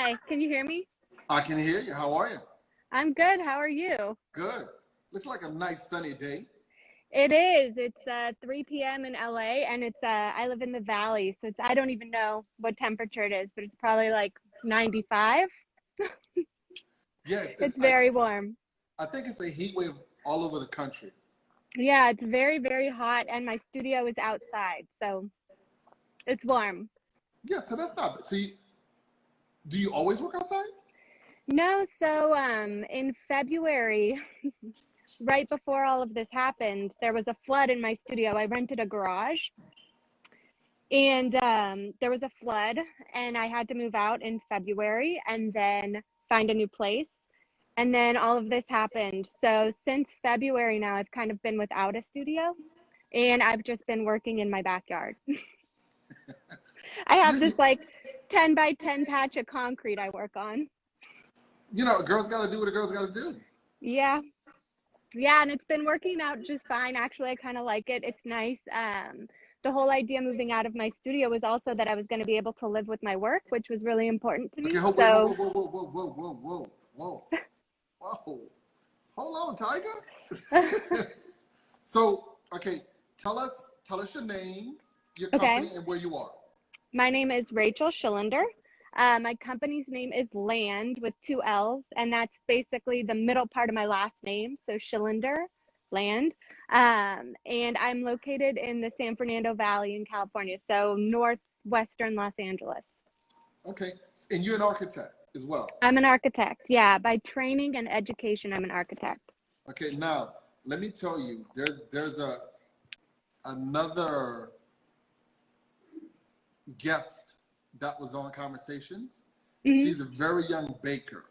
Hi, can you hear me? I can hear you. How are you? I'm good. How are you? Good. Looks like a nice sunny day. It is. It's 3 p.m. in LA, and I live in the valley, so I don't even know what temperature it is, but it's probably like 95. Yes, It's very warm. I think it's a heat wave all over the country. Yeah, it's very, very hot, and my studio is outside, so it's warm. Yeah, so that's not. Do you always work outside? No, so in February, right before all of this happened, there was a flood in my studio. I rented a garage, and there was a flood, and I had to move out in February and then find a new place. And then all of this happened. So since February now, I've kind of been without a studio, and I've just been working in my backyard. I have this You, like 10 by 10 patch of concrete I work on. a girl's got to do what a girl's got to do. Yeah. Yeah, and it's been working out just fine. Actually, I kind of like it. It's nice. The whole idea moving out of my studio was also that I was going to be able to live with my work, which was really important to Okay, me. wait, whoa, So, whoa, whoa, whoa, whoa, whoa, whoa, whoa, whoa. Hold on, Tiger. So, okay, tell us your name, your okay. company, and where you are. My name is Rachel Shillander. My company's name is Land with two L's, and that's basically the middle part of my last name. So Shillander, Land. And I'm located in the San Fernando Valley in California, so northwestern Los Angeles. Okay, and you're an architect as well. I'm an architect. Yeah, by training and education, I'm an architect. Okay, now let me tell you, there's another guest that was on Conversations. Mm-hmm. She's a very young baker,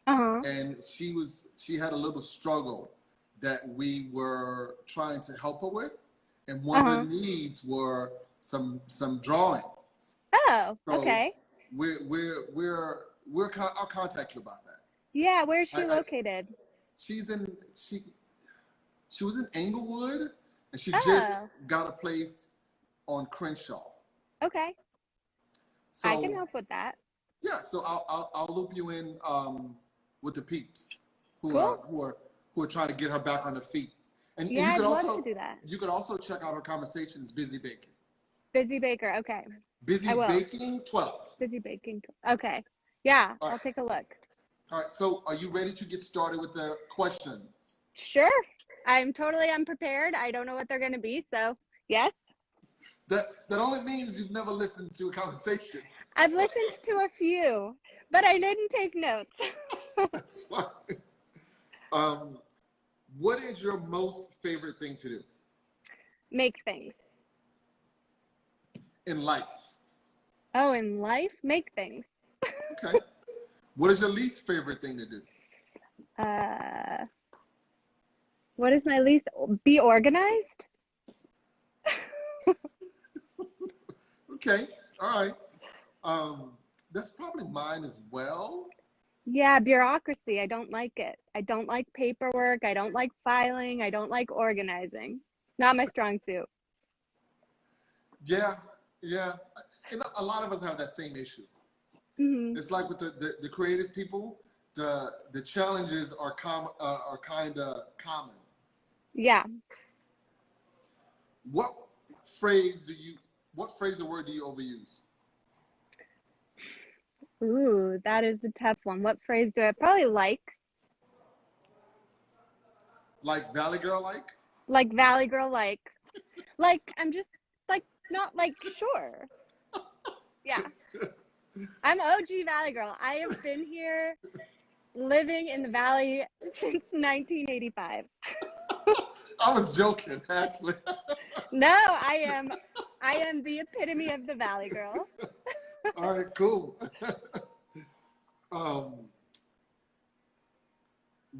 Uh-huh. and she had a little struggle that we were trying to help her with, and one of her Uh-huh. needs were some drawings. Oh, So okay. I'll contact you about that. Yeah, where's she I located? she's in she was in Englewood, and she just Oh, got a place on Crenshaw. okay. I can So help with that. yeah, so I'll loop you in with the peeps who Cool. are who are who are trying to get her back on her feet. And Yeah, I'd love to do that. you could also check out her Conversations Busy Baking. Busy Baker. Okay. I Busy will. Baking 12. Busy baking. Okay. Yeah, All right. I'll take a look. All right. So are you ready to get started with the questions? Sure. I'm totally unprepared. I don't know what they're going to be. So, yes. That only means you've never listened to a conversation. I've listened to a few, but I didn't take notes. That's fine. What is your most favorite thing to do Make things. in life? Oh, in life, make things. Okay. What is your least favorite thing to do? Uh, what is my least? Be organized? Okay. All right. That's probably mine as well. Yeah, bureaucracy. I don't like it. I don't like paperwork. I don't like filing. I don't like organizing. Not my strong suit. Yeah. Yeah. And a lot of us have that same issue. Hmm. It's like with the creative people, the challenges are kind of common. Yeah. What phrase or word do you overuse? Ooh, that is a tough one. What phrase do I probably like? Like Valley Girl, like? Like Valley Girl, like I'm just like not like sure. Yeah. I'm OG Valley Girl. I have been here living in the Valley since 1985. I was joking, actually. No, I am the epitome of the Valley Girl. All right, cool.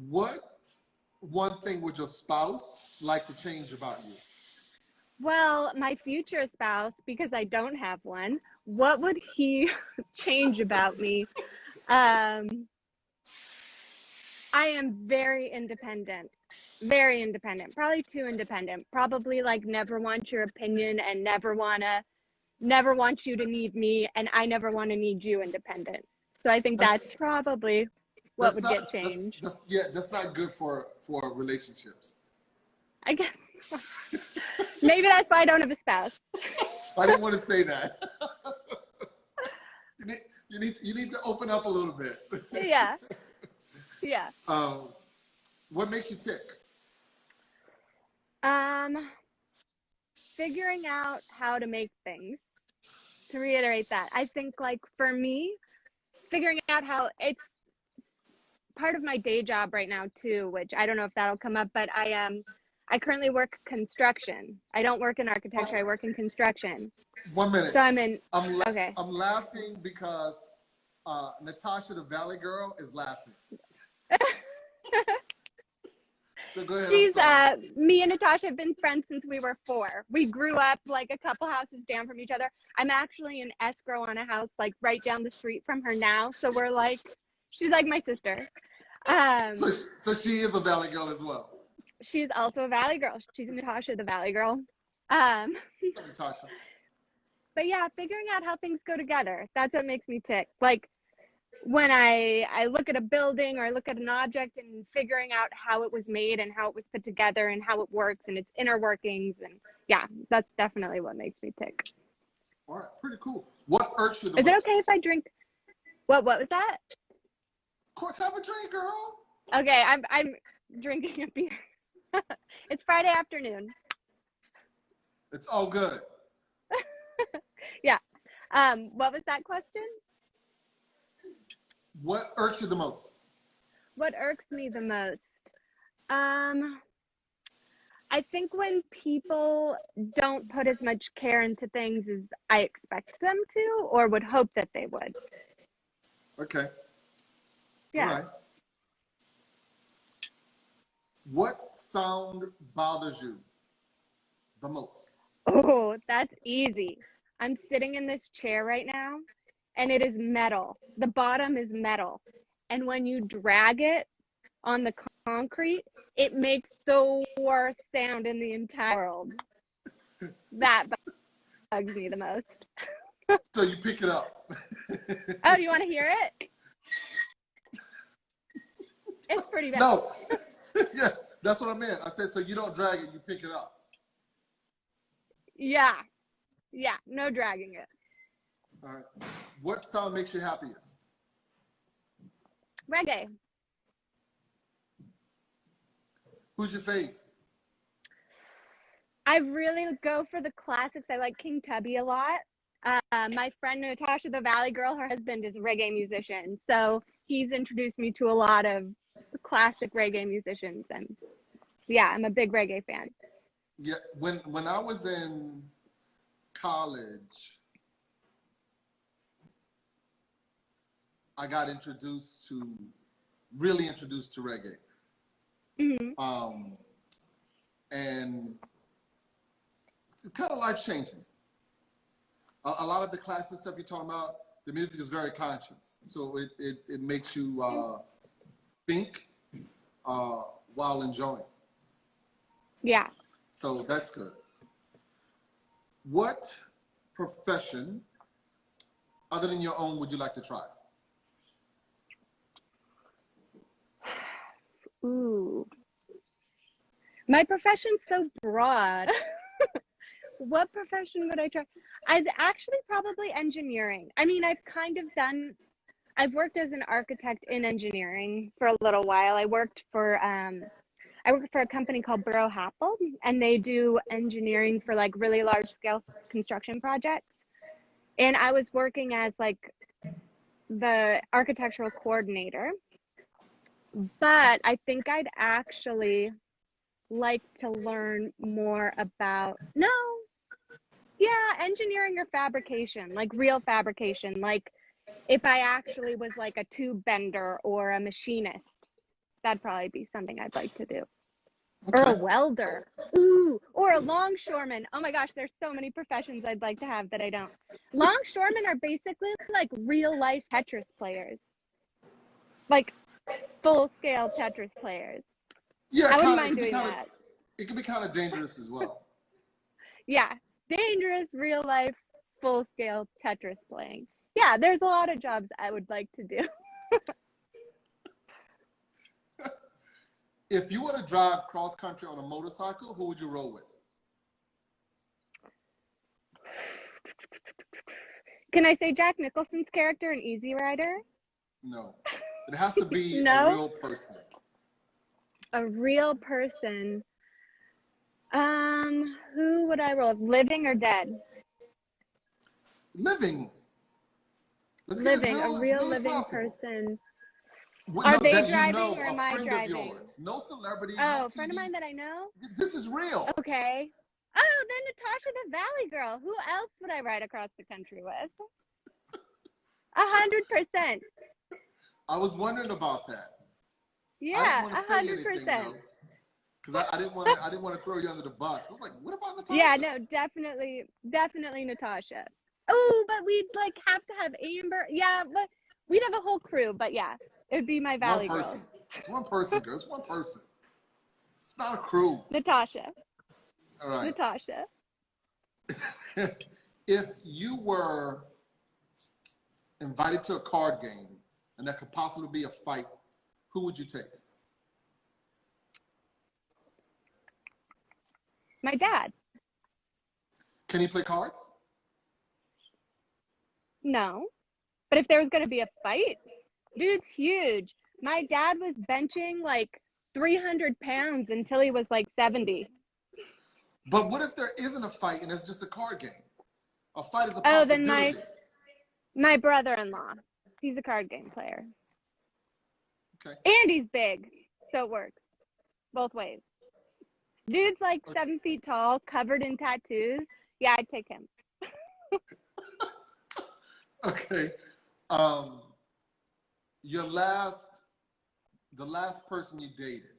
What one thing would your spouse like to change about you? Well, my future spouse, because I don't have one, what would he change about me? Um, I am very independent, probably too independent, probably like never want your opinion and never want you to need me, and I never want to need you independent. So I think that's probably what That's would not get changed. that's not good for relationships. I guess maybe that's why I don't have a spouse. I didn't want to say that. You need to open up a little bit. Yeah. Yeah. What makes you tick? Figuring out how to make things. To reiterate that, I think like for me, figuring out how it's part of my day job right now too, which I don't know if that'll come up, but I currently work construction. I don't work in architecture. I work in construction. 1 minute. So I'm in. I'm Okay. I'm laughing because Natasha, the Valley Girl, is laughing. So go ahead. She's me and Natasha have been friends since we were 4. We grew up like a couple houses down from each other. I'm actually in escrow on a house like right down the street from her now. So we're like, she's like my sister. So she is a Valley Girl as well. She's also a Valley Girl. She's Natasha, the Valley Girl. Natasha. But yeah, figuring out how things go together. That's what makes me tick. Like when I look at a building or I look at an object and figuring out how it was made and how it was put together and how it works and its inner workings. And yeah, that's definitely what makes me tick. All right, pretty cool. What irks you the most? Is it okay if I drink? What was that? Of course, have a drink, girl. Okay, I'm drinking a beer. It's Friday afternoon. It's all good. Yeah. What was that question? What irks you the most? What irks me the most? I think when people don't put as much care into things as I expect them to or would hope that they would. Okay. Yeah. All right. What sound bothers you the most? Oh, that's easy. I'm sitting in this chair right now and it is metal. The bottom is metal. And when you drag it on the concrete, it makes the worst sound in the entire world. That bugs me the most. So you pick it up. Oh, do you want to hear it? It's pretty bad. No. Yeah, that's what I meant. I said, so you don't drag it, you pick it up. Yeah. Yeah, no dragging it. All right. What sound makes you happiest? Reggae. Who's your fave? I really go for the classics. I like King Tubby a lot. My friend Natasha, the Valley Girl, her husband is a reggae musician. So he's introduced me to a lot of classic reggae musicians. And yeah, I'm a big reggae fan. Yeah, when I was in college, I got really introduced to reggae. Mm-hmm. And it's kind of life-changing. A lot of the classic stuff you're talking about, the music is very conscious. So it makes you think while enjoying. Yeah. So that's good. What profession, other than your own, would you like to try? Ooh. My profession's so broad. What profession would I try? I'd actually probably engineering. I mean, I've worked as an architect in engineering for a little while. I worked for a company called Burrow Happel, and they do engineering for like really large scale construction projects. And I was working as like the architectural coordinator. But I think I'd actually like to learn more about engineering or fabrication, like real fabrication. Like if I actually was like a tube bender or a machinist, that'd probably be something I'd like to do. Okay. Or a welder. Ooh, or a longshoreman. Oh my gosh, there's so many professions I'd like to have that I don't. Longshoremen are basically like real life Tetris players. Like full scale Tetris players. Yeah, I wouldn't mind doing that. It can be kind of dangerous as well. Yeah, dangerous, real life, full scale Tetris playing. Yeah, there's a lot of jobs I would like to do. If you were to drive cross country on a motorcycle, who would you roll with? Can I say Jack Nicholson's character in Easy Rider? No. It has to be a No? real person. A real person. Who would I roll with? Living or dead? Living. Let's get Living, a as real real as living possible. person. No, Are they that you driving know, or am a I friend of driving? yours. No celebrity, Oh, no a friend of TV. mine that I know? This is real. Okay. Oh, then Natasha the Valley Girl. Who else would I ride across the country with? 100%. I was wondering about that. Yeah, I didn't want to say 100%. anything though, because I didn't want to throw you under the bus. I was like, what about Natasha? Yeah, no, definitely Natasha. Oh, but we'd like have to have Amber. Yeah, but we'd have a whole crew. But yeah, it would be my Valley One person. Girl. It's one person, girl. It's one person. It's not a crew. Natasha. All right. Natasha. If you were invited to a card game and there could possibly be a fight, who would you take? My dad. Can he play cards? No. But if there was going to be a fight, dude's huge. My dad was benching like 300 pounds until he was like 70. But what if there isn't a fight and it's just a card game? A fight is a Oh, possibility. then my brother-in-law. He's a card game player. Okay. And he's big. So it works. Both ways. Dude's like Okay. 7 feet tall, covered in tattoos. Yeah, I'd take him. Okay. The last person you dated,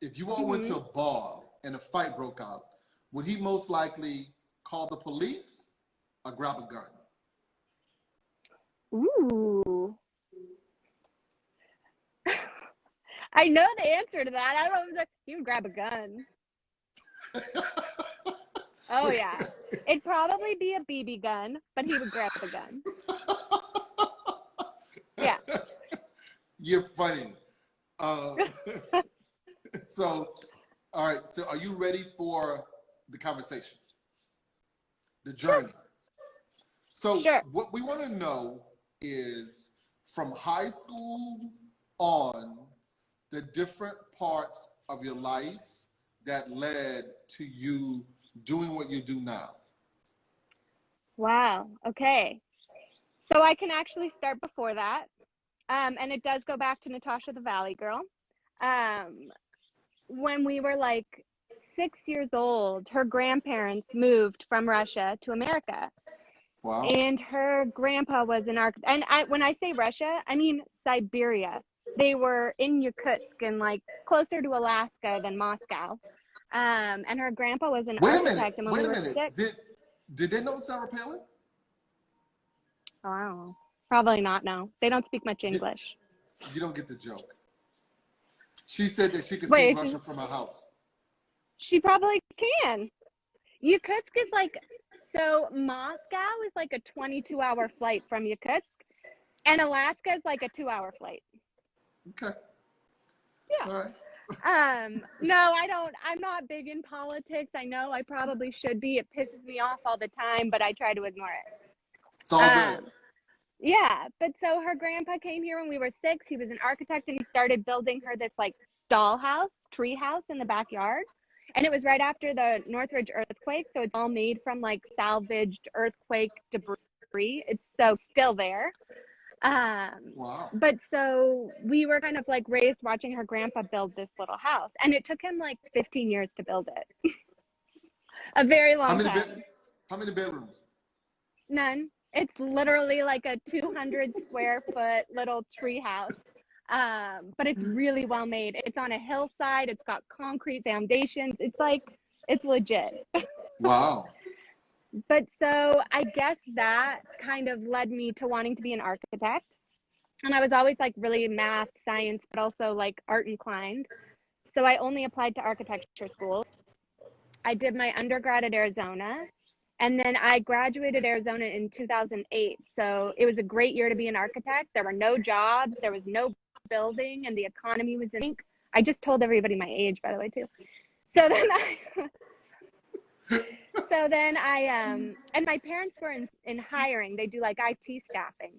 if you all went to a bar and a fight broke out, would he most likely call the police or grab a gun? Ooh. I know the answer to that. I don't know if he would grab a gun. Oh, yeah. It'd probably be a BB gun, but he would grab the gun. Yeah. You're funny. So, all right. So, are you ready for the conversation? The journey. So, Sure. what we want to know is from high school on, the different parts of your life that led to you doing what you do now. Wow. Okay. So I can actually start before that. And it does go back to Natasha the Valley Girl. When we were like 6 years old, her grandparents moved from Russia to America. Wow. And her grandpa was an architect. And when I say Russia, I mean Siberia. They were in Yakutsk and like closer to Alaska than Moscow. And her grandpa was an architect. And when we were 6, did they know Sarah Palin? oh, I don't know. Probably not. No, they don't speak much English. You don't get the joke. She said that she could Wait, see Russia from her house. She probably can. Yakutsk is like, so Moscow is like a 22-hour flight from Yakutsk, and Alaska is like a 2-hour flight. Okay. Yeah. All right. No, I don't. I'm not big in politics. I know I probably should be. It pisses me off all the time, but I try to ignore it. It's all good. Yeah, but so her grandpa came here when we were 6. He was an architect, and he started building her this like dollhouse, tree house in the backyard. And it was right after the Northridge earthquake, so it's all made from like salvaged earthquake debris. It's so still there. Wow. But so we were kind of like raised watching her grandpa build this little house, and it took him like 15 years to build it. A very long time. How many bedrooms? None. It's literally like a 200 square foot little tree house. But it's really well made. It's on a hillside. It's got concrete foundations. It's like, it's legit. Wow. But so I guess that kind of led me to wanting to be an architect. And I was always like really math, science, but also like art inclined. So I only applied to architecture schools. I did my undergrad at Arizona. And then I graduated Arizona in 2008. So it was a great year to be an architect. There were no jobs, there was no building, and the economy was in ink. I just told everybody my age, by the way, too. So then and my parents were in hiring. They do like IT staffing.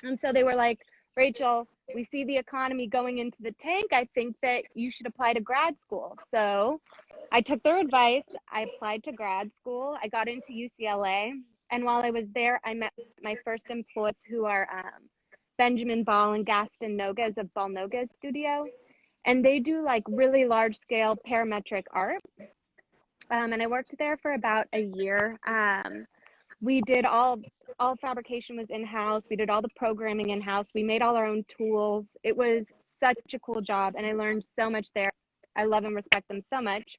And so they were like, Rachel, we see the economy going into the tank. I think that you should apply to grad school. So I took their advice. I applied to grad school. I got into UCLA. And while I was there, I met my first employees, who are Benjamin Ball and Gaston Nogues of Ball Nogues Studio. And they do like really large scale parametric art. And I worked there for about a year. We did all fabrication was in-house. We did all the programming in-house. We made all our own tools. It was such a cool job, and I learned so much there. I love and respect them so much.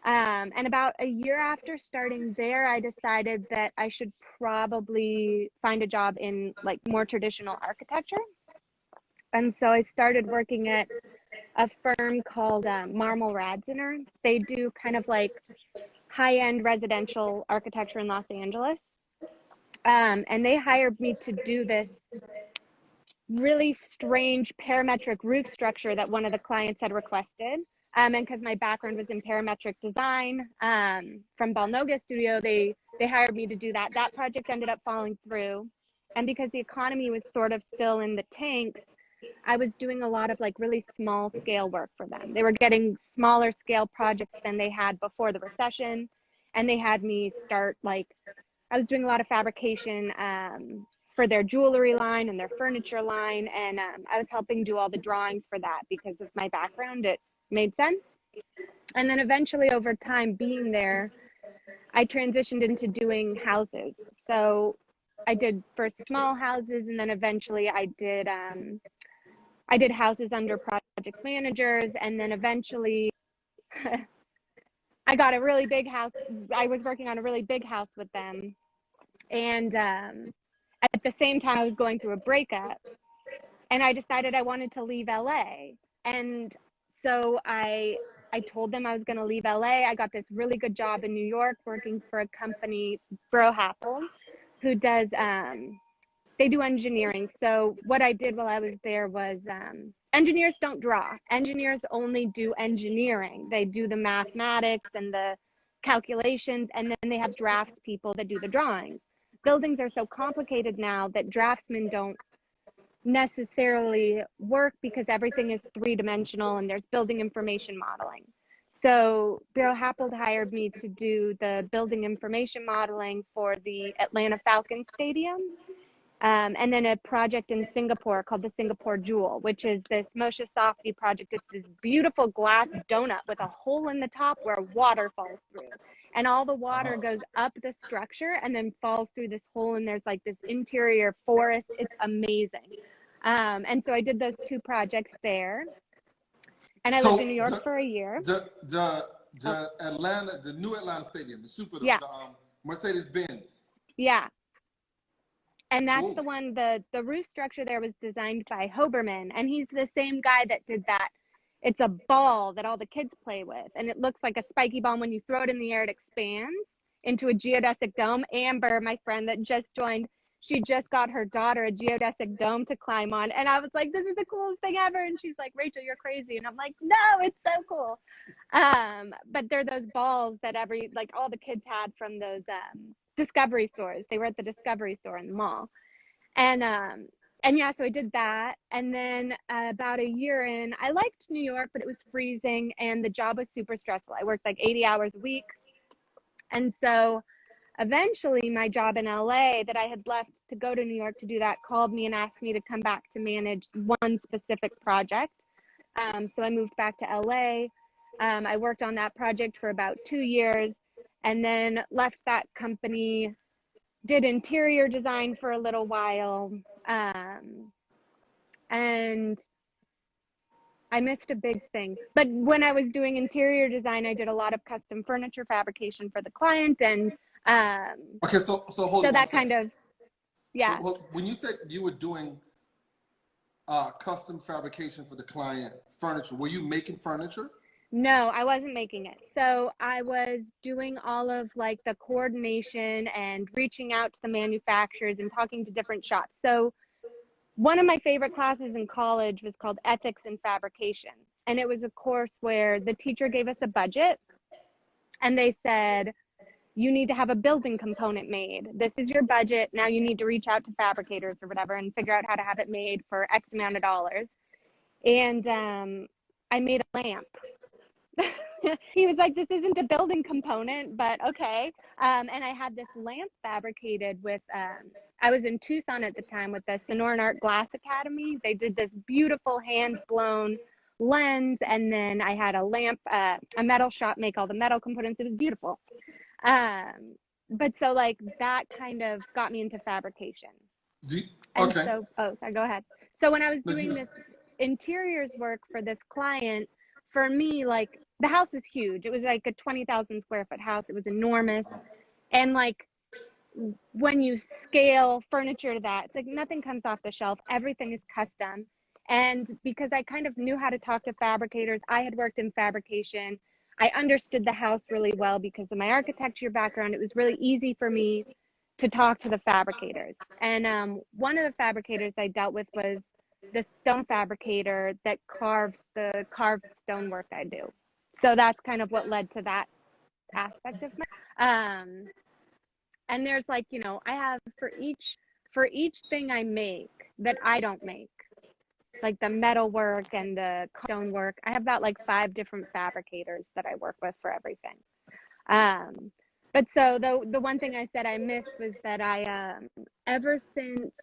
And about a year after starting there, I decided that I should probably find a job in like more traditional architecture. And so I started working at a firm called Marmol Radziner. They do kind of like high-end residential architecture in Los Angeles. And they hired me to do this really strange parametric roof structure that one of the clients had requested. And because my background was in parametric design from Ball Nogues Studio, they hired me to do that. That project ended up falling through. And because the economy was sort of still in the tanks, I was doing a lot of like really small scale work for them. They were getting smaller scale projects than they had before the recession. And they had me start like, I was doing a lot of fabrication for their jewelry line and their furniture line. And I was helping do all the drawings for that because of my background. It made sense. And then eventually over time being there, I transitioned into doing houses. So I did first small houses, and then eventually I did houses under project managers. And then eventually I got a really big house. I was working on a really big house with them. And at the same time, I was going through a breakup, and I decided I wanted to leave LA. And so I told them I was going to leave LA. I got this really good job in New York working for a company, Brohappel, who does, they do engineering. So what I did while I was there was, engineers don't draw. Engineers only do engineering. They do the mathematics and the calculations, and then they have drafts people that do the drawings. Buildings are so complicated now that draftsmen don't necessarily work because everything is three-dimensional and there's building information modeling. So Brohappel hired me to do the building information modeling for the Atlanta Falcons Stadium. And then a project in Singapore called the Singapore Jewel, which is this Moshe Safdie project. It's this beautiful glass donut with a hole in the top where water falls through. And all the water goes up the structure and then falls through this hole, and there's like this interior forest. It's amazing. And so I did those two projects there. And I lived in New York for a year. Atlanta, the new Atlanta Stadium, the Mercedes-Benz. Yeah. And that's the one, the roof structure there was designed by Hoberman. And he's the same guy that did that. It's a ball that all the kids play with. And it looks like a spiky ball. When you throw it in the air, it expands into a geodesic dome. Amber, my friend that just joined, she just got her daughter a geodesic dome to climb on. And I was like, this is the coolest thing ever. And she's like, Rachel, you're crazy. And I'm like, no, it's so cool. But they're those balls that all the kids had from those Discovery stores. They were at the Discovery store in the mall. And yeah, so I did that. And then about a year in, I liked New York, but it was freezing and the job was super stressful. I worked like 80 hours a week. And so eventually my job in LA that I had left to go to New York to do that called me and asked me to come back to manage one specific project. So I moved back to LA. I worked on that project for about 2 years and then left that company, did interior design for a little while. And I missed a big thing. But when I was doing interior design, I did a lot of custom furniture fabrication for the client. And okay, so hold on. So that kind of, yeah. When you said you were doing custom fabrication for the client furniture, were you making furniture? No, I wasn't making it. So I was doing all of like the coordination and reaching out to the manufacturers and talking to different shops. So one of my favorite classes in college was called Ethics in Fabrication. And it was a course where the teacher gave us a budget and they said, you need to have a building component made. This is your budget. Now you need to reach out to fabricators or whatever and figure out how to have it made for X amount of dollars. And I made a lamp. He was like, this isn't a building component, but okay. And I had this lamp fabricated with, I was in Tucson at the time with the Sonoran Art Glass Academy. They did this beautiful hand-blown lens, and then I had a lamp, a metal shop make all the metal components. It was beautiful. But so like that kind of got me into fabrication. Okay. And so, sorry, go ahead. So when I was doing this interiors work for this client, for me, like the house was huge. It was like a 20,000 square foot house. It was enormous. And like when you scale furniture to that, it's like nothing comes off the shelf. Everything is custom. And because I kind of knew how to talk to fabricators, I had worked in fabrication. I understood the house really well because of my architecture background. It was really easy for me to talk to the fabricators. And one of the fabricators I dealt with was the stone fabricator that carves the carved stonework I do. So that's kind of what led to that aspect of my, and there's like, you know, I have for each thing I make that I don't make, like the metal work and the stone work, I have about like 5 different fabricators that I work with for everything. But so the one thing I said I missed was that I, ever since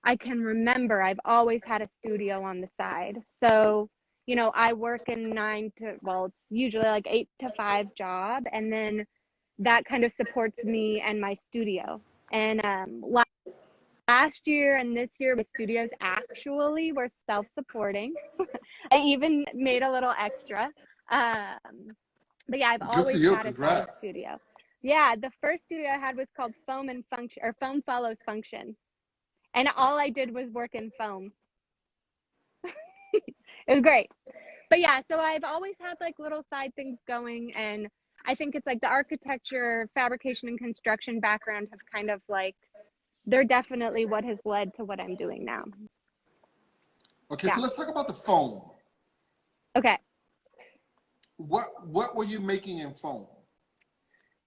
I can remember, I've always had a studio on the side. So, you know, I work in it's usually like 8 to 5 job. And then that kind of supports me and my studio. And last year and this year, my studios actually were self-supporting. I even made a little extra. But yeah, I've always had a side studio. Yeah, the first studio I had was called Foam and Function, or Foam Follows Function. And all I did was work in foam. It was great. But yeah, so I've always had like little side things going. And I think it's like the architecture, fabrication, and construction background have kind of like, they're definitely what has led to what I'm doing now. Okay, yeah. So let's talk about the foam. Okay. What were you making in foam?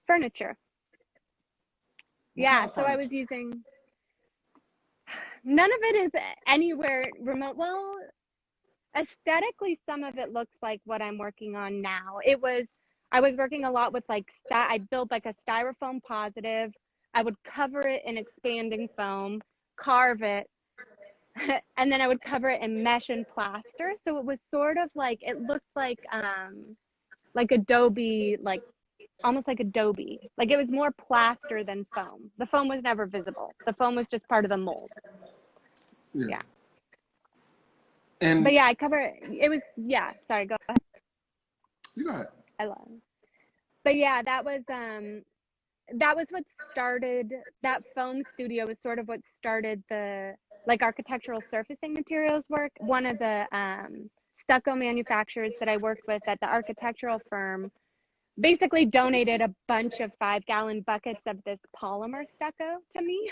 Furniture. Yeah, so I was using, none of it is anywhere remote. Well, aesthetically, some of it looks like what I'm working on now. I was working a lot with like, I built like a styrofoam positive. I would cover it in expanding foam, carve it, and then I would cover it in mesh and plaster. So it was sort of like, it looked like Adobe, like almost like Adobe. Like it was more plaster than foam. The foam was never visible. The foam was just part of the mold. Yeah. But yeah, I cover it. It was, yeah, sorry, go ahead. You go ahead. I love it. But yeah, that was what started, that foam studio was sort of what started the like architectural surfacing materials work. One of the stucco manufacturers that I worked with at the architectural firm basically donated a bunch of 5-gallon buckets of this polymer stucco to me.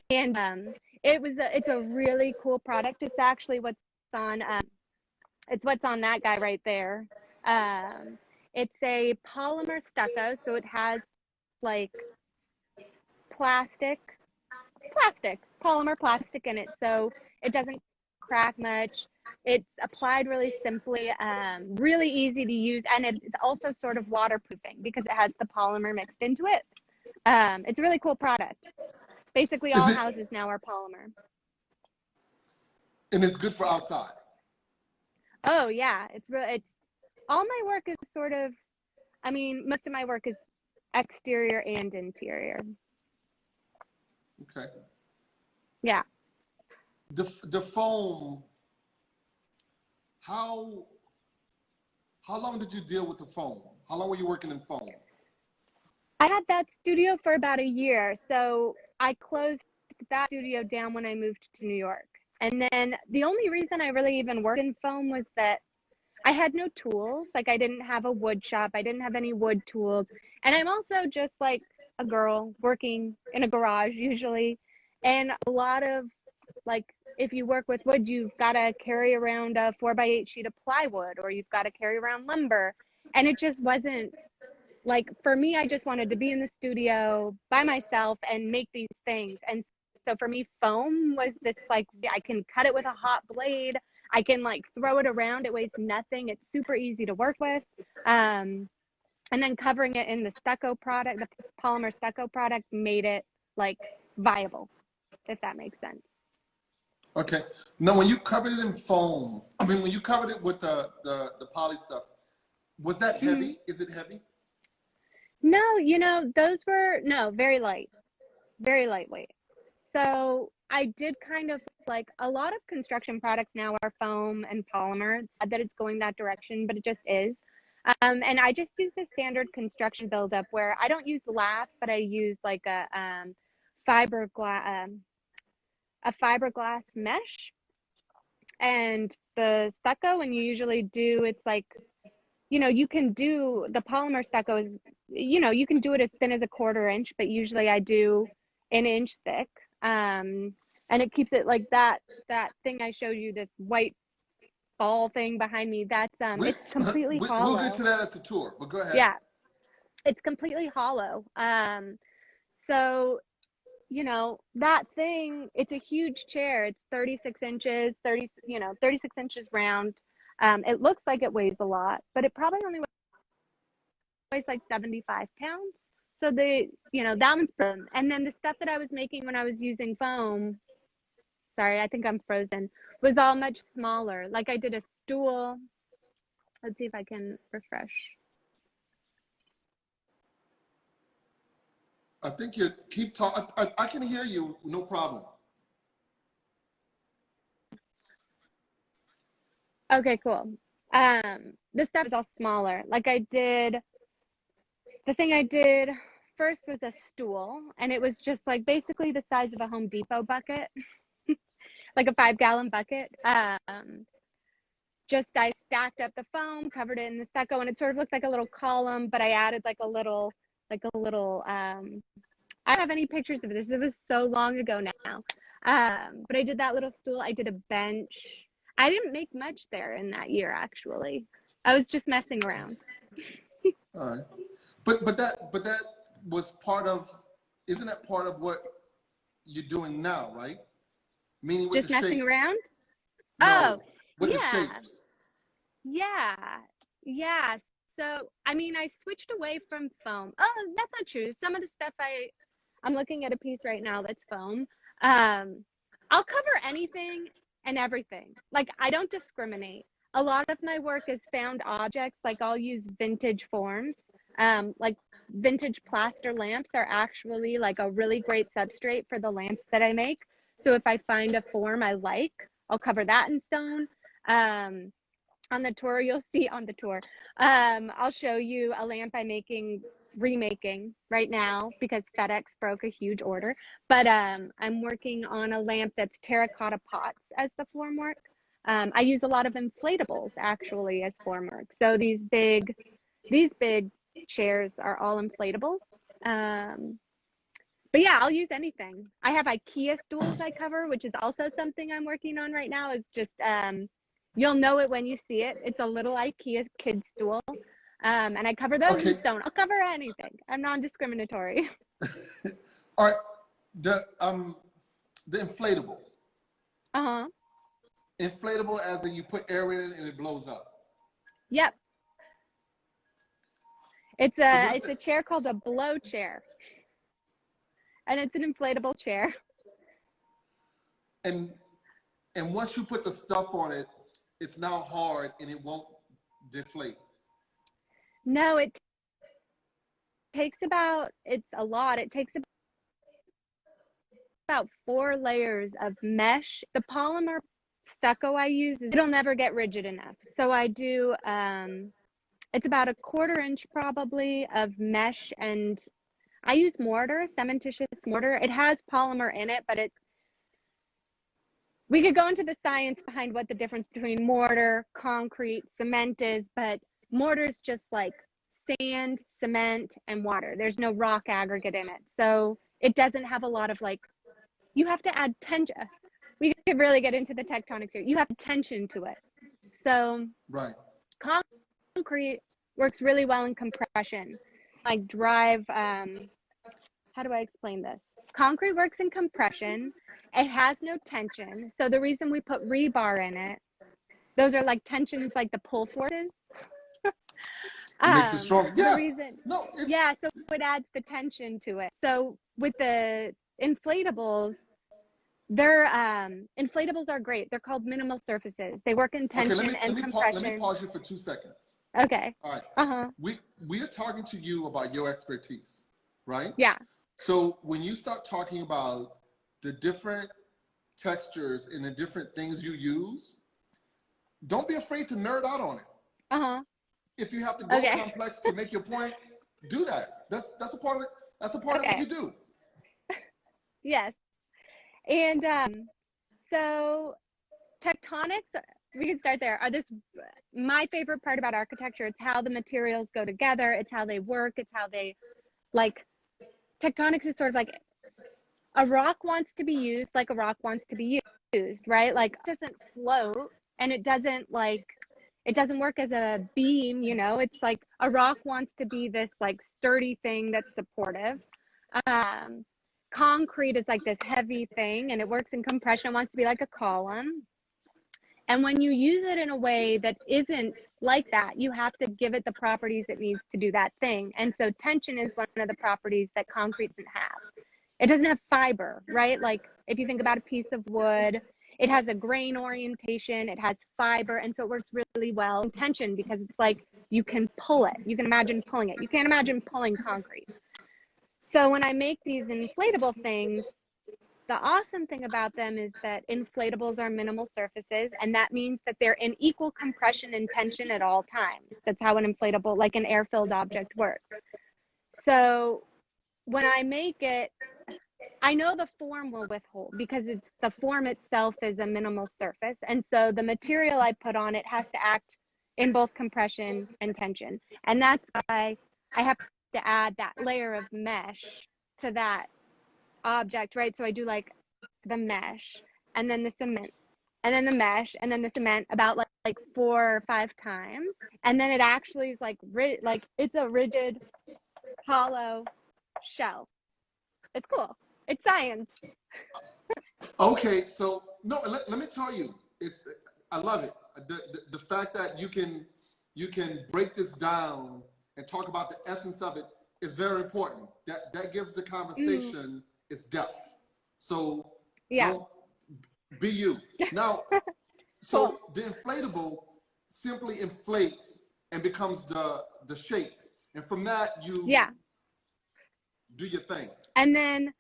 And it's a really cool product. It's actually what's on that guy right there. It's a polymer stucco, so it has like polymer plastic in it, so it doesn't crack much. It's applied really simply, really easy to use, and it's also sort of waterproofing because it has the polymer mixed into it. It's a really cool product. Basically, all houses now are polymer. And it's good for outside. Oh yeah, it's all my work is sort of, I mean, most of my work is exterior and interior. Okay. Yeah. The foam, how long did you deal with the foam? How long were you working in foam? I had that studio for about a year. So I closed that studio down when I moved to New York. And then the only reason I really even worked in foam was that I had no tools. Like I didn't have a wood shop. I didn't have any wood tools. And I'm also just like a girl working in a garage usually. And a lot of like if you work with wood, you've got to carry around a 4x8 sheet of plywood or you've got to carry around lumber. And it just wasn't like for me, I just wanted to be in the studio by myself and make these things. And so for me, foam was this like I can cut it with a hot blade. I can like throw it around. It weighs nothing. It's super easy to work with. And then covering it in the stucco product, the polymer stucco product made it like viable, if that makes sense. Okay. Now, when you covered it in foam, I mean, when you covered it with the poly stuff, was that heavy? Mm-hmm. Is it heavy? No, you know, those were, no, very light, very lightweight. So I did kind of like a lot of construction products now are foam and polymer. Not that it's going that direction, but it just is. And I just use the standard construction buildup where I don't use lath, but I use like fiberglass a fiberglass mesh and the stucco. And you usually do it's like you know you can do the polymer stucco is you know you can do it as thin as a 1/4 inch, but usually I do an inch thick. And it keeps it like that thing I showed you, this white ball thing behind me, that's it's completely We'll get hollow. to that at the tour, but go ahead. Yeah, it's completely hollow. So you know that thing, it's a huge chair. It's 36 inches, 36 inches round. It looks like it weighs a lot, but it probably only weighs like 75 pounds. So that one's fun. And then the stuff that I was making when I was using foam, sorry, I think I'm frozen, was all much smaller. Like I did a stool. Let's see if I can refresh. I think you keep talking. I can hear you, no problem. Okay, cool. This stuff is all smaller. Like the thing I did first was a stool, and it was just like basically the size of a Home Depot bucket, like a 5-gallon bucket. Just I stacked up the foam, covered it in the stucco, and it sort of looked like a little column, but I added like a little I don't have any pictures of this. It was so long ago now. But I did that little stool. I did a bench. I didn't make much there in that year, actually. I was just messing around. All right. But that was part of, isn't that part of what you're doing now, right? Meaning with Just the messing shapes. around? No, Oh, with the yeah. shapes. Yeah. Yeah. So, I mean, I switched away from foam. Oh, that's not true. Some of the stuff I'm looking at a piece right now that's foam. I'll cover anything and everything. Like I don't discriminate. A lot of my work is found objects. Like I'll use vintage forms. Like vintage plaster lamps are actually like a really great substrate for the lamps that I make. So if I find a form I like, I'll cover that in stone. On the tour, you'll see on the tour. I'll show you a lamp I'm remaking right now because FedEx broke a huge order. But I'm working on a lamp that's terracotta pots as the formwork. I use a lot of inflatables actually as formwork. So these big chairs are all inflatables. But yeah, I'll use anything. I have IKEA stools I cover, which is also something I'm working on right now. It's just you'll know it when you see it. It's a little IKEA kid stool. And I cover those in stone. I'll cover anything. I'm non-discriminatory. All right. The inflatable. Uh-huh. Inflatable as in you put air in it and it blows up. Yep. It's a chair called a blow chair. And it's an inflatable chair. And once you put the stuff on it, it's now hard and it won't deflate. No, it takes about, it's a lot. It takes about 4 layers of mesh. The polymer stucco I use, it'll never get rigid enough. So I do, it's about a 1/4 inch probably of mesh, and I use mortar, cementitious mortar. It has polymer in it, but we could go into the science behind what the difference between mortar, concrete, cement is, but mortar is just like sand, cement, and water. There's no rock aggregate in it. So it doesn't have a lot of like, you have to add tension. We could really get into the tectonics here. You have tension to it. So Right. concrete works really well in compression. Like drive, how do I explain this? Concrete works in compression. It has no tension. So the reason we put rebar in it, those are like tensions, like the pull forces. It makes it strong. The Yes. reason, No, it's, yeah, so it adds the tension to it. So with the inflatables, they're inflatables are great. They're called minimal surfaces. They work in okay, tension and compression. let me pause you for 2 seconds. Okay. All right. Uh-huh. We are talking to you about your expertise, right? Yeah. So when you start talking about the different textures and the different things you use, don't be afraid to nerd out on it. Uh-huh. If you have to go Okay. complex to make your point, do that. That's a part of it. That's a part of Okay. what you do. Yes. And so tectonics, we can start there. Are this my favorite part about architecture? It's how the materials go together. It's how they work. It's how they like tectonics is sort of like a rock wants to be used like a rock wants to be used, right? Like it doesn't float and it doesn't work as a beam, you know. It's like a rock wants to be this like sturdy thing that's supportive. Concrete is like this heavy thing and it works in compression. It wants to be like a column. And when you use it in a way that isn't like that, you have to give it the properties it needs to do that thing. And so tension is one of the properties that concrete doesn't have. It doesn't have fiber, right? Like if you think about a piece of wood, it has a grain orientation, it has fiber, and so it works really well in tension because it's like you can pull it. You can imagine pulling it. You can't imagine pulling concrete. So when I make these inflatable things, the awesome thing about them is that inflatables are minimal surfaces, and that means that they're in equal compression and tension at all times. That's how an inflatable, like an air-filled object, works. So when I make it, I know the form will withhold because it's the form itself is a minimal surface. And so the material I put on it has to act in both compression and tension. And that's why I have to add that layer of mesh to that object, right? So I do like the mesh and then the cement and then the mesh and then the cement about like 4 or 5 times. And then it actually is like it's a rigid, hollow shell. It's cool. It's science. Okay, so no, let me tell you, I love it. The fact that you can break this down and talk about the essence of it is very important. That gives the conversation its depth. So Yeah. don't be you. Now, so the inflatable simply inflates and becomes the shape, and from that you do your thing. And then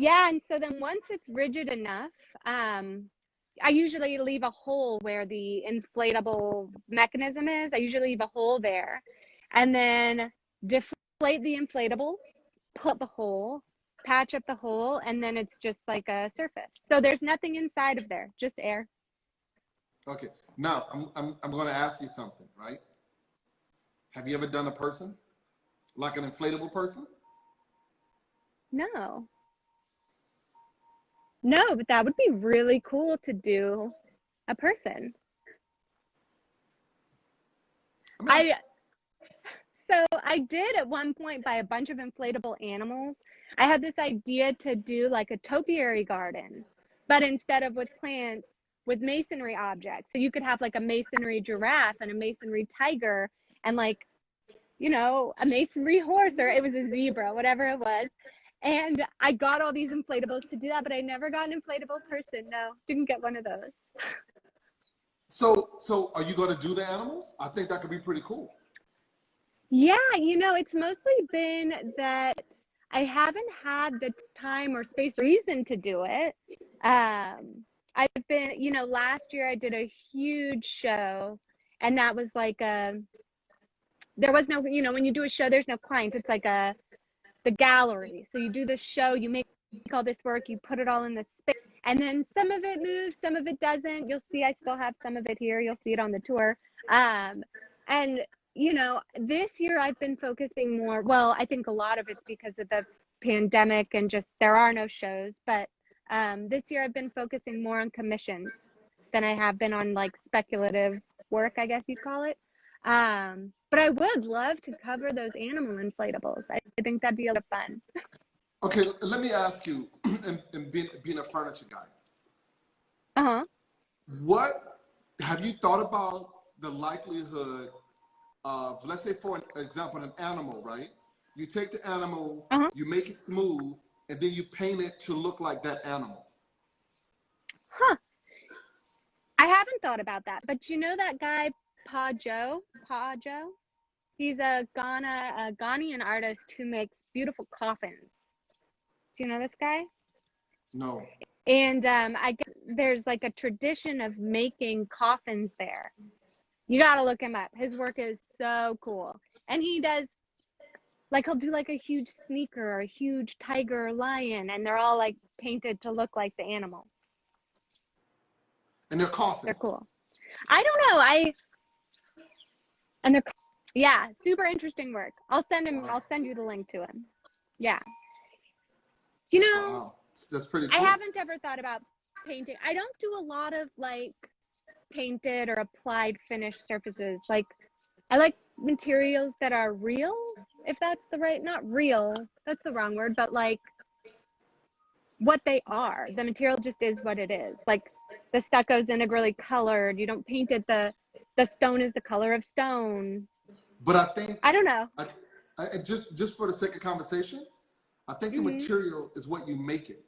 and so then once it's rigid enough, I usually leave a hole where the inflatable mechanism is. I usually leave a hole there and then deflate the inflatable, pull up the hole, patch up the hole, and then it's just like a surface. So there's nothing inside of there, just air. Okay. Now I'm going to ask you something, right? Have you ever done a person? Like an inflatable person? No. No, but that would be really cool to do a person. So I did at one point buy a bunch of inflatable animals. I had this idea to do like a topiary garden, but instead of with plants, with masonry objects. So you could have like a masonry giraffe and a masonry tiger and like, you know, a masonry horse, or it was a zebra, whatever it was. And I got all these inflatables to do that, but I never got an inflatable person. No, didn't get one of those. So are you going to do the animals? I think that could be pretty cool. Yeah, you know, it's mostly been that I haven't had the time or space or reason to do it. I've been, you know, last year I did a huge show, and that was like there was no, you know, when you do a show, there's no client. It's like the gallery. So you do the show, you make all this work, you put it all in the space, And then some of it moves, some of it doesn't. You'll see I still have some of it here. You'll see it on the tour. And, you know, this year I've been focusing more, well, I think a lot of it's because of the pandemic and just there are no shows. But this year I've been focusing more on commissions than I have been on like speculative work, I guess you'd call it. But I would love to cover those animal inflatables. I think that'd be a lot of fun. Okay, let me ask you, and being a furniture guy, Uh-huh. what have you thought about the likelihood of, let's say for example, an animal, right? You take the animal, you make it smooth, and then you paint it to look like that animal. Huh. I haven't thought about that, but you know that guy, Pa Joe? He's a Ghanaian artist who makes beautiful coffins. Do you know this guy? No. And I guess there's like a tradition of making coffins there. You got to look him up. His work is so cool. And he does, like, he'll do like a huge sneaker or a huge tiger or lion, and they're all like painted to look like the animal. And they're coffins. They're cool. I don't know. And they're, yeah, super interesting work. I'll send you the link to him. Yeah. You know, wow. That's pretty cool. I haven't ever thought about painting. I don't do a lot of like painted or applied finished surfaces. Like, I like materials that are real, if that's the right, not real, that's the wrong word, but like what they are. The material just is what it is. Like the stucco's integrally colored. You don't paint it. The stone is the color of stone. But I think, I don't know. I just for the sake of conversation, I think the material is what you make it.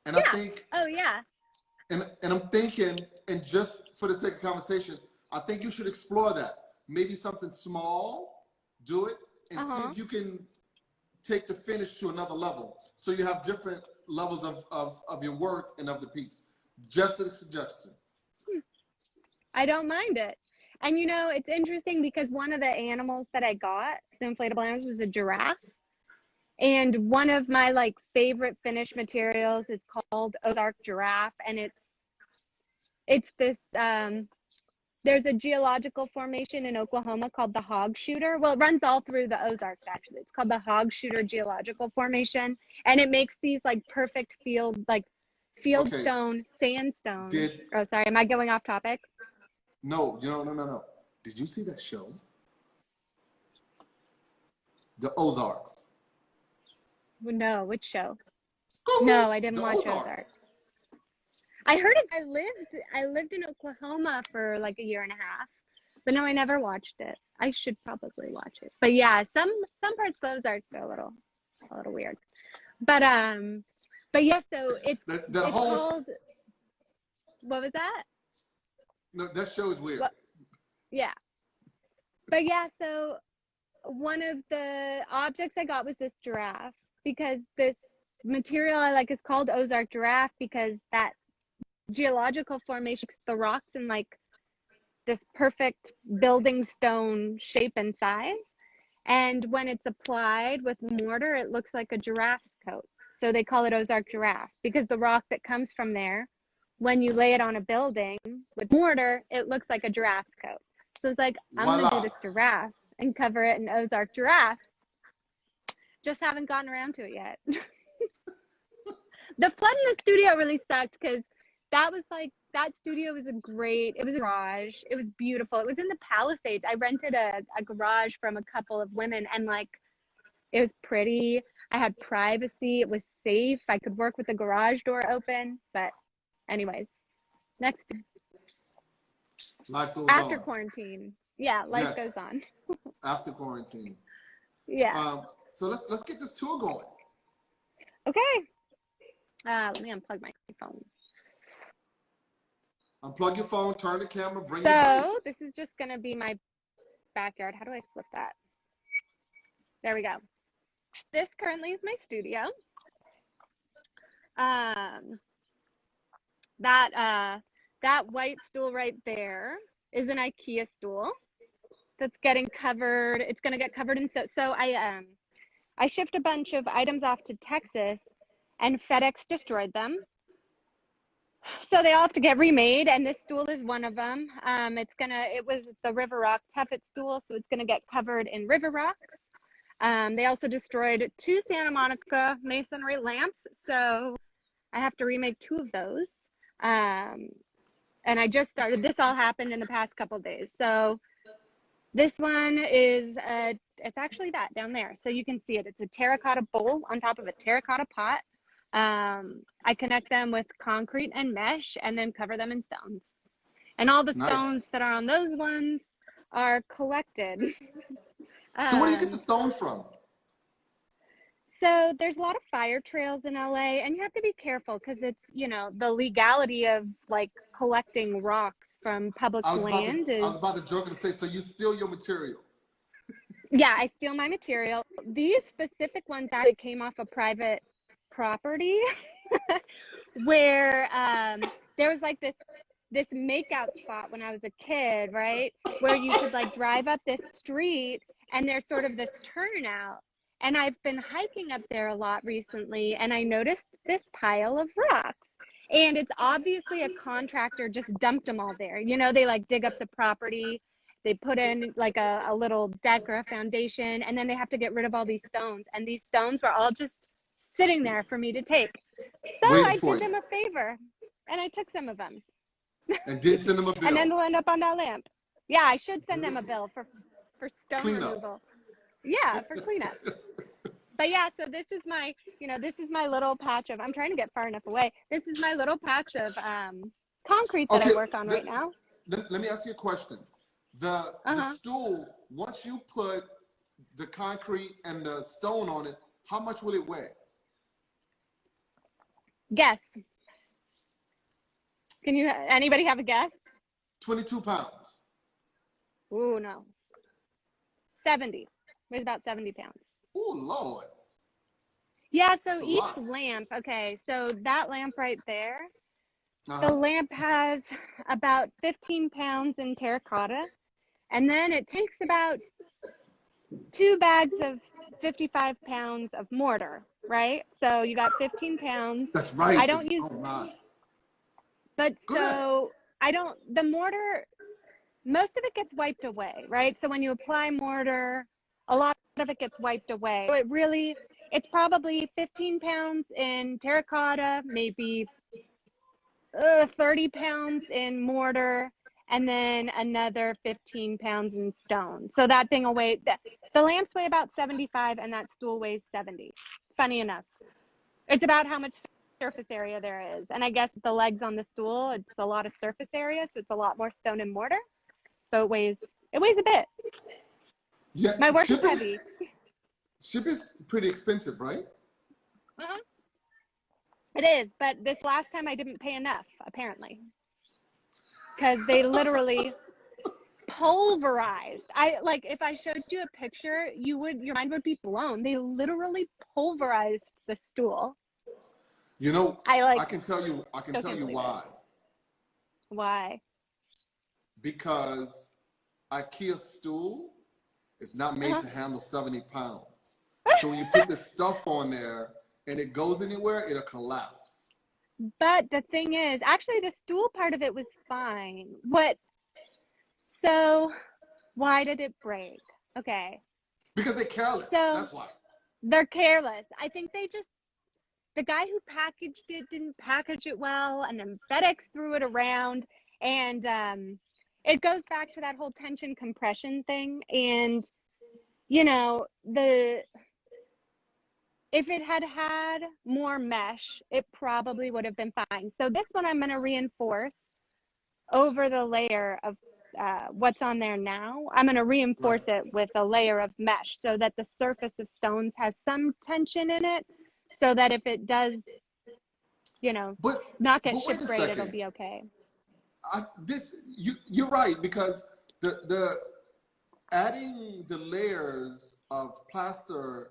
And yeah. I think, oh yeah. And I'm thinking, and just for the sake of conversation, I think you should explore that. Maybe something small, do it, and see if you can take the finish to another level. So you have different levels of your work and of the piece. Just a suggestion. I don't mind it. And you know, it's interesting because one of the animals that I got, the inflatable animals, was a giraffe. And one of my like favorite finished materials is called Ozark Giraffe. And it's this, there's a geological formation in Oklahoma called the Hog Shooter. Well, it runs all through the Ozarks, actually. It's called the Hog Shooter Geological Formation. And it makes these like perfect fieldstone, sandstone. Oh, sorry. Am I going off topic? No. Did you see that show? The Ozarks. No, which show? No, I didn't watch Ozark. I heard it. I lived in Oklahoma for like a year and a half, but no, I never watched it. I should probably watch it. But yeah, some parts of Ozarks are a little weird. But yeah, so it's called. What was that? No, that show is weird. Well, yeah. But yeah, so one of the objects I got was this giraffe, because this material I like is called Ozark Giraffe because that geological formation makes the rocks in like this perfect building stone shape and size. And when it's applied with mortar, it looks like a giraffe's coat. So they call it Ozark Giraffe because the rock that comes from there, when you lay it on a building with mortar, it looks like a giraffe's coat. So it's like, I'm going to do this giraffe and cover it in Ozark Giraffe. Just haven't gotten around to it yet. The flood in the studio really sucked because that studio was it was a garage. It was beautiful. It was in the Palisades. I rented a garage from a couple of women, and like, it was pretty. I had privacy. It was safe. I could work with the garage door open. But anyways, next. Life goes after on. Quarantine. Yeah, life goes on. After quarantine. Yeah. So let's get this tour going. Okay. Let me unplug my phone. Unplug your phone, turn the camera, bring So this is just gonna be my backyard. How do I flip that? There we go. This currently is my studio. That white stool right there is an IKEA stool that's getting covered. It's gonna get covered in so I shipped a bunch of items off to Texas, and FedEx destroyed them. So they all have to get remade, and this stool is one of them. It was the River Rock Tuffet stool, so it's gonna get covered in river rocks. They also destroyed 2 Santa Monica masonry lamps, so I have to remake 2 of those. And I just started, this all happened in the past couple days. So this one is, it's actually that down there. So you can see it. It's a terracotta bowl on top of a terracotta pot. I connect them with concrete and mesh and then cover them in stones. And all the stones that are on those ones are collected. So where do you get the stone from? So there's a lot of fire trails in LA, and you have to be careful because it's, you know, the legality of like collecting rocks from public land is. I was about to joke and say, so you steal your material. Yeah, I steal my material. These specific ones actually came off a private property where there was like this makeout spot when I was a kid, right? Where you could like drive up this street and there's sort of this turnout. And I've been hiking up there a lot recently, and I noticed this pile of rocks. And it's obviously a contractor just dumped them all there. You know, they like dig up the property, they put in like a little deck or a foundation, and then they have to get rid of all these stones. And these stones were all just sitting there for me to take. So I did them a favor, and I took some of them. And did send them a bill. And then they'll end up on that lamp. Yeah, I should send them a bill for stone removal. Yeah, for cleanup. But yeah, so this is my, you know, this is my little patch of, I'm trying to get far enough away. This is my little patch of concrete that I work on right now. Let me ask you a question. The stool, once you put the concrete and the stone on it, how much will it weigh? Guess. Anybody have a guess? 22 pounds. Ooh, no. 70. Weighs about 70 pounds. Oh, Lord. Yeah, so each lamp, okay, so that lamp right there, the lamp has about 15 pounds in terracotta, and then it takes about 2 bags of 55 pounds of mortar, right? So you got 15 pounds. That's right. I don't use, but so the mortar, most of it gets wiped away, right? So when you apply mortar, a lot of it gets wiped away. So it's probably 15 pounds in terracotta, maybe 30 pounds in mortar, and then another 15 pounds in stone. So that thing will weigh, the lamps weigh about 75 and that stool weighs 70. Funny enough. It's about how much surface area there is. And I guess the legs on the stool, it's a lot of surface area, so it's a lot more stone and mortar. So it weighs a bit. Yeah, my work is heavy. Ship is pretty expensive, right? It is, but this last time I didn't pay enough, apparently. Because they literally pulverized. If I showed you a picture, your mind would be blown. They literally pulverized the stool. You know, I can tell you why. Why? Because IKEA stool is not made to handle 70 pounds. So when you put this stuff on there and it goes anywhere, it'll collapse. But the thing is, actually the stool part of it was fine. So why did it break? Okay. Because they're careless, that's why. They're careless. I think the guy who packaged it didn't package it well, and then FedEx threw it around, and it goes back to that whole tension compression thing. And, you know, if it had more mesh, it probably would have been fine. So this one I'm going to reinforce over the layer of what's on there now. I'm going to reinforce it with a layer of mesh so that the surface of stones has some tension in it, so that if it does, you know, not get ship grade, it'll be okay. You're right, because the adding the layers of plaster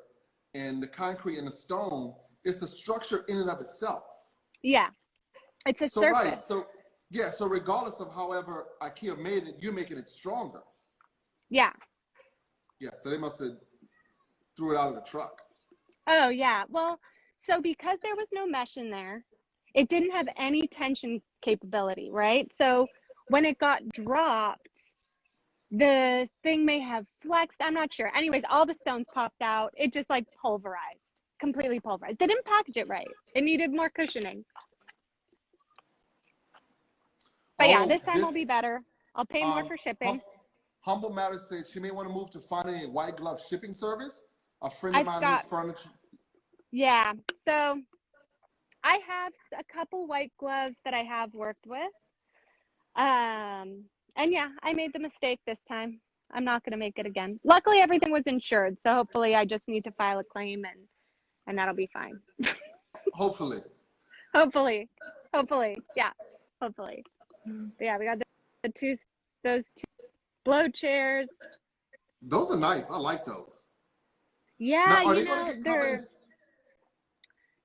and the concrete and the stone is a structure in and of itself. Yeah, it's a surface. Right, so regardless of however IKEA made it, you're making it stronger. Yeah. Yeah, so they must have threw it out of the truck. Oh yeah, well, So because there was no mesh in there, it didn't have any tension capability, right? So when it got dropped, the thing may have flexed. I'm not sure. Anyways, all the stones popped out. It just like pulverized, completely pulverized. They didn't package it right. It needed more cushioning. But yeah, this time will be better. I'll pay more for shipping. Humble Matter said she may want to move to finding a white glove shipping service. A friend of I've mine got, who's furniture. yeah. So I have a couple white gloves that I have worked with. And yeah, I made the mistake this time. I'm not going to make it again. Luckily, everything was insured. So hopefully I just need to file a claim and that'll be fine. Hopefully. Hopefully. Yeah. Hopefully. But yeah, we got those two blow chairs. Those are nice. I like those. Yeah, now, are they going to get covered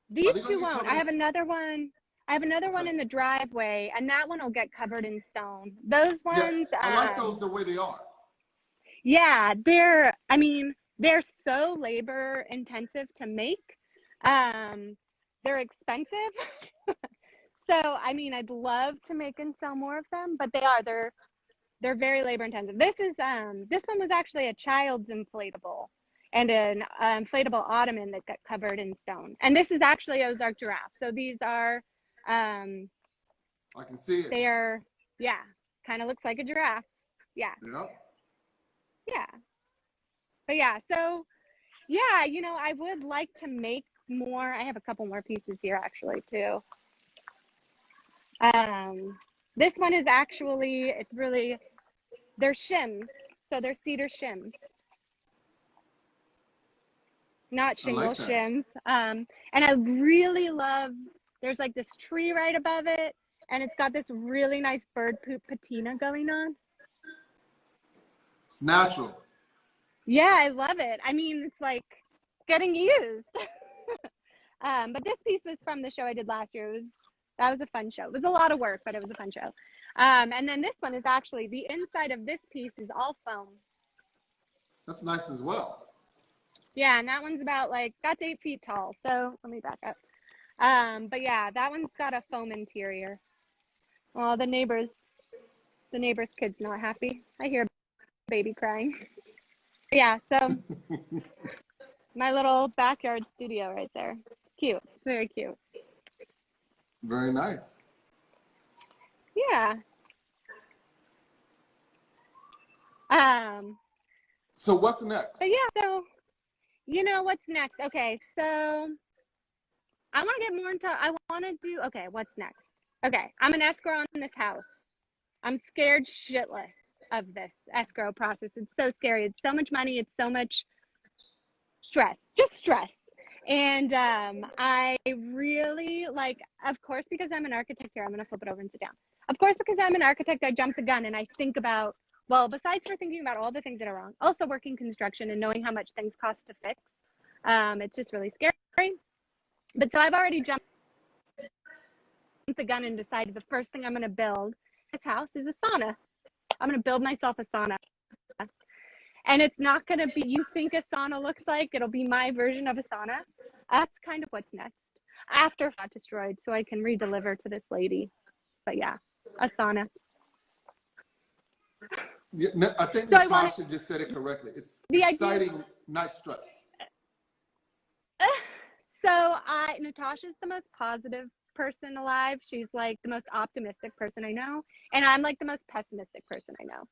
these two won't. I have another one. I have another one Okay. in the driveway, and that one will get covered in stone. Those ones, Yeah, I like those the way they are. yeah, they're so labor intensive to make. They're expensive. So, I mean, I'd love to make and sell more of them, but they're very labor intensive. This one was actually a child's inflatable and an inflatable ottoman that got covered in stone. And this is actually Ozark giraffe. So these are, I can see it. they are, yeah, kind of looks like a giraffe. Yeah. Yep. Yeah. But yeah, so yeah, I would like to make more. I have a couple more pieces here actually too. This one is actually, they're shims. So they're cedar shims, not shingle shims. And I really love, there's like this tree right above it, and it's got this really nice bird poop patina going on. It's natural. Yeah, I love it. I mean, it's like getting used. But this piece was from the show I did last year. That was a fun show. It was a lot of work, but it was a fun show. And then this one is actually, the inside of this piece is all foam. That's nice as well. Yeah, and that one's that's 8 feet tall. So let me back up. But yeah, that one's got a foam interior. Oh, the neighbor's kid's not happy. I hear a baby crying. Yeah, so my little backyard studio right there. Cute. Very cute. Very nice. Yeah. So what's next? But yeah, so what's next? Okay, so I want to get more into, okay, what's next? Okay, I'm an escrow on this house. I'm scared shitless of this escrow process. It's so scary. It's so much money. It's so much stress, just stress. And I really of course, because I'm an architect here, I'm going to flip it over and sit down. Of course, because I'm an architect, I jump the gun and I think about, well, besides for thinking about all the things that are wrong, also working construction and knowing how much things cost to fix. It's just really scary. But so I've already jumped the gun and decided the first thing I'm going to build this house is a sauna. I'm going to build myself a sauna. And it's not going to be, you think a sauna looks like, it'll be my version of a sauna. That's kind of what's next. After got destroyed, so I can redeliver to this lady. But yeah, a sauna. Yeah, I think so Natasha just said it correctly. It's exciting, not stress. So Natasha's the most positive person alive. She's like the most optimistic person I know. And I'm like the most pessimistic person I know.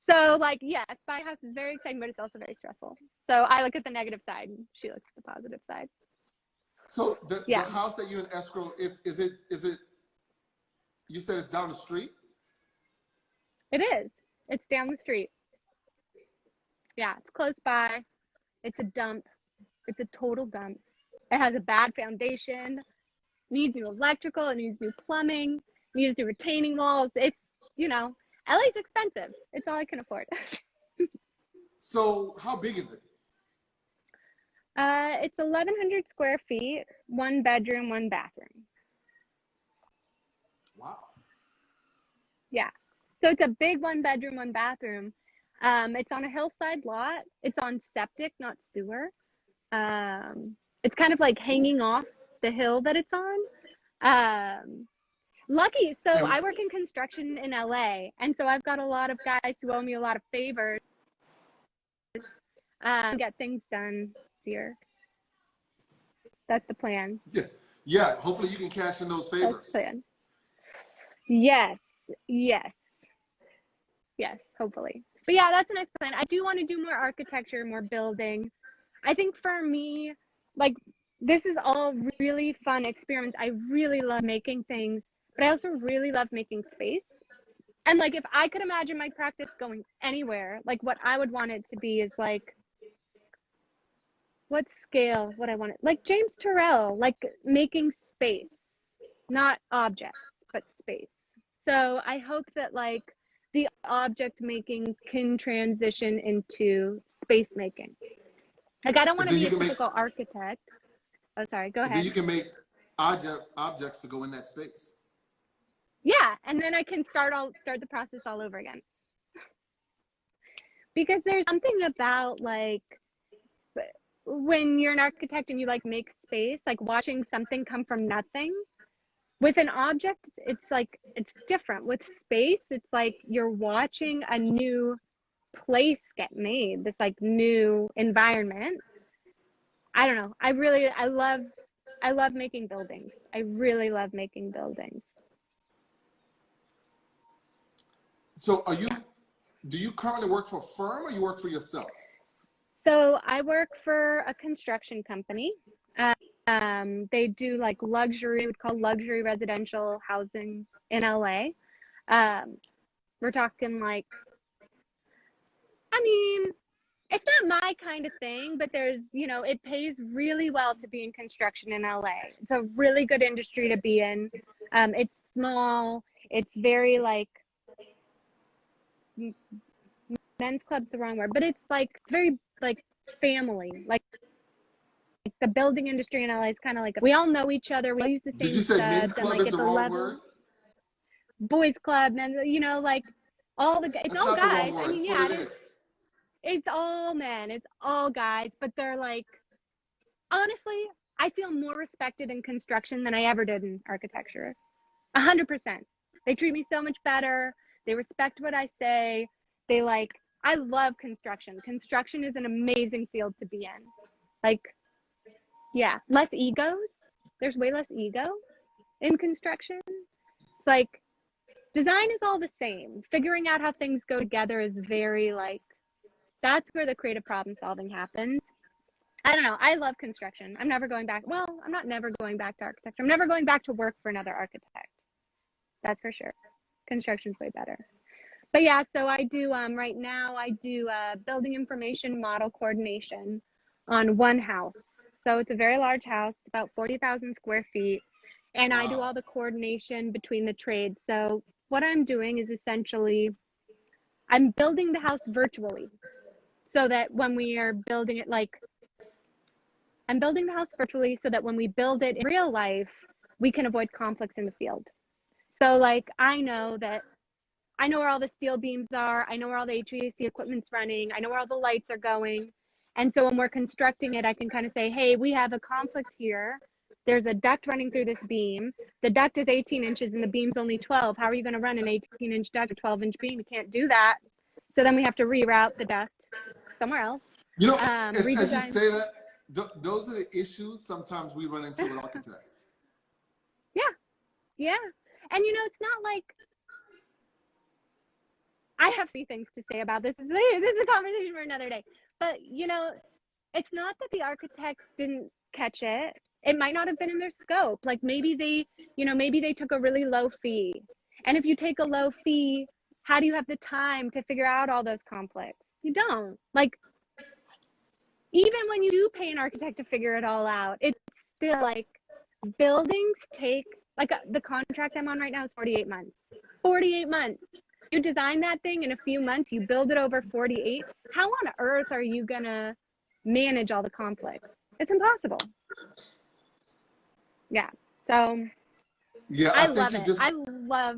So yes, my house is very exciting, but it's also very stressful. So I look at the negative side and she looks at the positive side. So the house that you in escrow, is it, you said it's down the street? It is. It's down the street. Yeah, it's close by. It's a dump. It's a total dump. It has a bad foundation, needs new electrical, it needs new plumbing, needs new retaining walls. It's, LA's expensive. It's all I can afford. So how big is it? It's 1,100 square feet, 1 bedroom, 1 bathroom. Wow. Yeah. So it's a big 1 bedroom, 1 bathroom. It's on a hillside lot. It's on septic, not sewer. It's kind of like hanging off the hill that it's on. Lucky, so And I work in construction in LA, and so I've got a lot of guys who owe me a lot of favors. Get things done here. That's the plan. yeah, yeah. Hopefully you can cash in those That's the favors. plan. Yes, yes, yes, hopefully. But yeah, that's a nice plan. I do want to do more architecture, more building. I think for me, like, this is all really fun experiments. I really love making things, but I also really love making space. And like, if I could imagine my practice going anywhere, like what I would want it to be is like, what scale would I want it? Like James Turrell, like making space, not objects, but space. So I hope that like the object making can transition into space making. Like, I don't And want to then be you a can make, typical architect. Oh, sorry, go and then ahead. you can make objects to go in that space. Yeah, and then I can start the process all over again. Because there's something about like when you're an architect and you like make space, like watching something come from nothing. With an object, it's like it's different. With space, it's like you're watching a new place get made, this like new environment. I don't know. I love making buildings. I really love making buildings. So Yeah. do you currently work for a firm or you work for yourself? So I work for a construction company. They do like luxury, we'd call luxury residential housing in LA. We're talking like, I mean, it's not my kind of thing, but there's, it pays really well to be in construction in LA. It's a really good industry to be in. It's small. It's very like, men's club's the wrong word, but it's like very like family. Like the building industry in LA is kind of like we all know each other. We all use the Did same you say men's studs, and club like is at the the wrong level, word? boys club, and like it's That's all not the guys. wrong I word. mean, It's yeah, what it is. it's all men, it's all guys, but they're like, honestly, I feel more respected in construction than I ever did in architecture. 100%. They treat me so much better. They respect what I say. They like, I love construction. Construction is an amazing field to be in. Like, yeah, less egos. There's way less ego in construction. It's like design is all the same. Figuring out how things go together is very like, that's where the creative problem solving happens. I don't know. I love construction. I'm never going back. Well, I'm not never going back to architecture. I'm never going back to work for another architect. That's for sure. Construction's way better. But yeah, so I do, right now I do building information model coordination on one house. So it's a very large house, about 40,000 square feet. And I do Wow. all the coordination between the trades. So what I'm doing is essentially, I'm building the house virtually so that when we are building it, like, I'm building the house virtually so that when we build it in real life, we can avoid conflicts in the field. So like, I know where all the steel beams are. I know where all the HVAC equipment's running. I know where all the lights are going. And so when we're constructing it, I can kind of say, hey, we have a conflict here. There's a duct running through this beam. The duct is 18 inches and the beam's only 12. How are you going to run an 18-inch duct, a 12-inch beam? You can't do that. So then we have to reroute the duct somewhere else. You know, as you Redesign. say that, those are the issues sometimes we run into with architects. Yeah. Yeah. And it's not like, I have some things to say about this. This is a conversation for another day. But, it's not that the architects didn't catch it. It might not have been in their scope. Like maybe they took a really low fee. And if you take a low fee, how do you have the time to figure out all those conflicts? You don't. Like, even when you do pay an architect to figure it all out, it's still like buildings take, like the contract I'm on right now is 48 months. 48 months. You design that thing in a few months, you build it over 48. How on earth are you gonna manage all the conflicts? It's impossible. Yeah. So Yeah, I I think love you it. just I love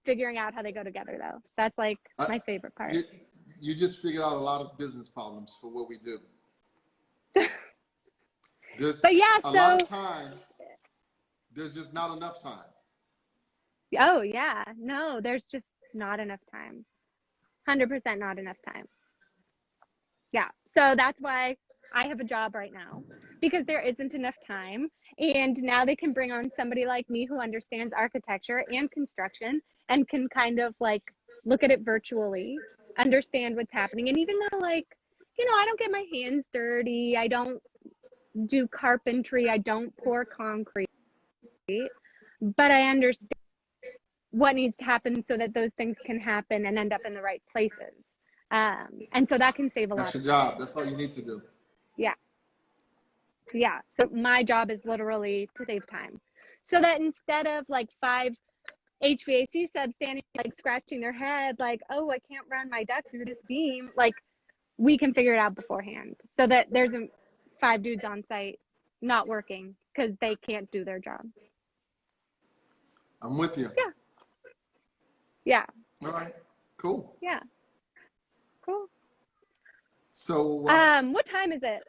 figuring out how they go together though. That's like my favorite part. you just figured out a lot of business problems for what we do. There's But yeah, a so lot of time. There's just not enough time. oh yeah, no, there's just not enough time. 100% not enough time. Yeah. So that's why I have a job right now, because there isn't enough time. And now they can bring on somebody like me who understands architecture and construction and can kind of like look at it virtually, understand what's happening. And even though, like, you know, I don't get my hands dirty, I don't do carpentry, I don't pour concrete, but I understand what needs to happen so that those things can happen and end up in the right places. And so that can save a That's lot your of job. time. That's all you need to do. Yeah. Yeah. So my job is literally to save time. So that instead of like 5 HVAC subs standing like scratching their head, like, oh, I can't run my duct through this beam, like we can figure it out beforehand so that there's 5 dudes on site not working because they can't do their job. I'm with you. Yeah. Yeah. All right. Cool. Yeah. Cool. So what time is it?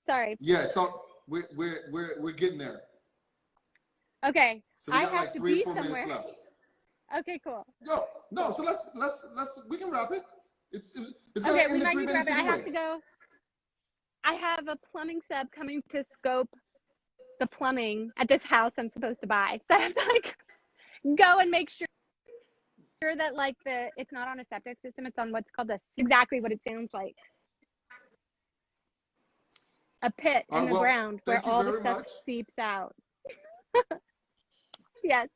Sorry. yeah, it's all we're getting there. Okay. So we I got have like to 3 or be 4 somewhere. minutes left. Okay, cool. No. So let's we can wrap it. It's gonna Okay, end we in might 3 need to minutes wrap it. I anyway. have to go. I have a plumbing sub coming to scope the plumbing at this house I'm supposed to buy. So I have to like go and make sure that like it's not on a septic system, it's on what's called exactly what it sounds like. A pit All in right, the well, ground where thank you all the very stuff much. seeps out. Yes.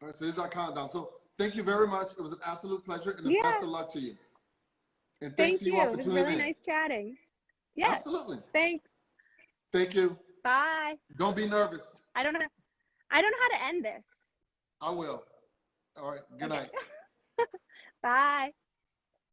All right, so here's our countdown. So thank you very much. It was an absolute pleasure, and the Yeah. best of luck to you. And thanks Thank to you. you all for It was tuning really in. nice chatting. Yes. Absolutely. Thanks. Thank you. Bye. Don't be nervous. I don't know how to end this. I will. All right. Good night. Bye.